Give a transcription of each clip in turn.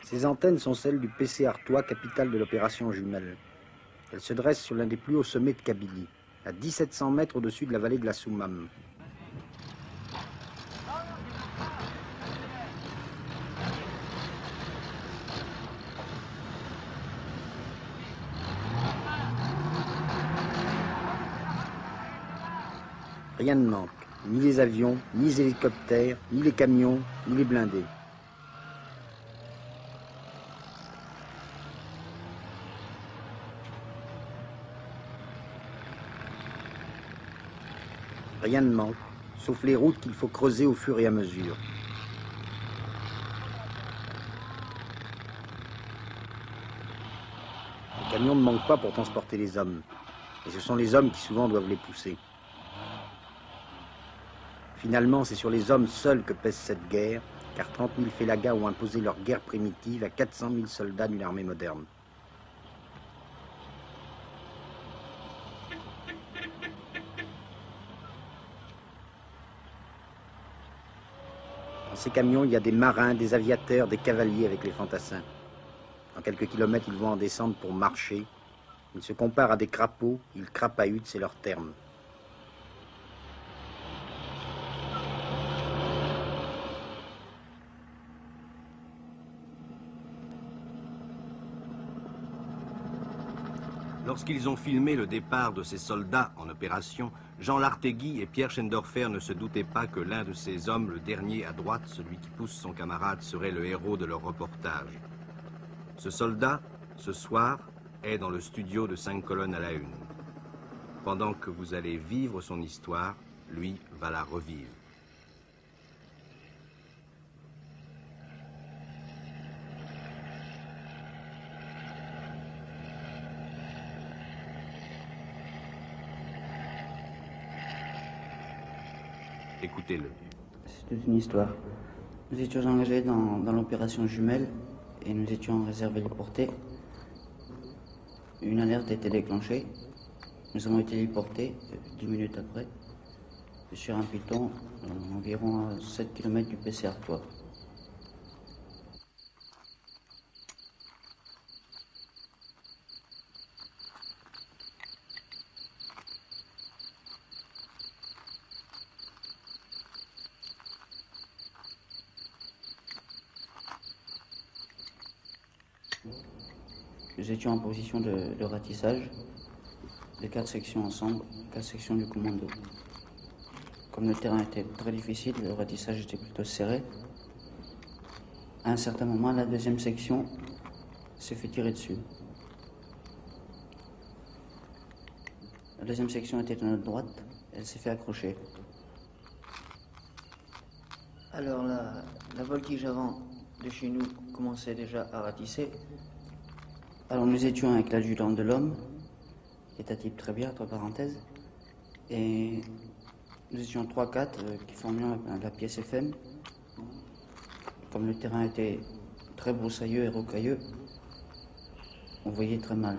Ces antennes sont celles du PC Artois, capitale de l'opération Jumelle. Elles se dressent sur l'un des plus hauts sommets de Kabylie, à 1700 mètres au-dessus de la vallée de la Soumam. Rien ne manque, ni les avions, ni les hélicoptères, ni les camions, ni les blindés. Rien ne manque, sauf les routes qu'il faut creuser au fur et à mesure. Les camions ne manquent pas pour transporter les hommes, et ce sont les hommes qui souvent doivent les pousser. Finalement, c'est sur les hommes seuls que pèse cette guerre, car 30 000 félagas ont imposé leur guerre primitive à 400 000 soldats d'une armée moderne. Dans ces camions, il y a des marins, des aviateurs, des cavaliers avec les fantassins. En quelques kilomètres, ils vont en descendre pour marcher. Ils se comparent à des crapauds, ils crapahutent, c'est leur terme. Lorsqu'ils ont filmé le départ de ces soldats en opération, Jean Lartégui et Pierre Schendorfer ne se doutaient pas que l'un de ces hommes, le dernier à droite, celui qui pousse son camarade, serait le héros de leur reportage. Ce soldat, ce soir, est dans le studio de 5 colonnes à la une. Pendant que vous allez vivre son histoire, lui va la revivre. Écoutez-le. C'est toute une histoire. Nous étions engagés dans l'opération Jumelle et nous étions en réserve héliportée. Une alerte a été déclenchée. Nous avons été héliportés 10 minutes après sur un piton environ à 7 km du PC Artois. Nous étions en position de ratissage, les 4 sections ensemble, 4 sections du commando. Comme le terrain était très difficile, le ratissage était plutôt serré. À un certain moment, la deuxième section s'est fait tirer dessus. La deuxième section était à notre droite, elle s'est fait accrocher. Alors la voltige avant de chez nous commençait déjà à ratisser. Alors nous étions avec l'adjudant de l'homme, qui est un type très bien, entre parenthèses, et nous étions 3-4 qui formions la pièce FM. Comme le terrain était très broussailleux et rocailleux, on voyait très mal.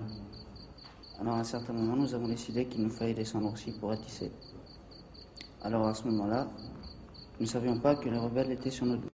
Alors à un certain moment, nous avons décidé qu'il nous fallait descendre aussi pour ratisser. Alors à ce moment-là, nous ne savions pas que les rebelles étaient sur notre dos.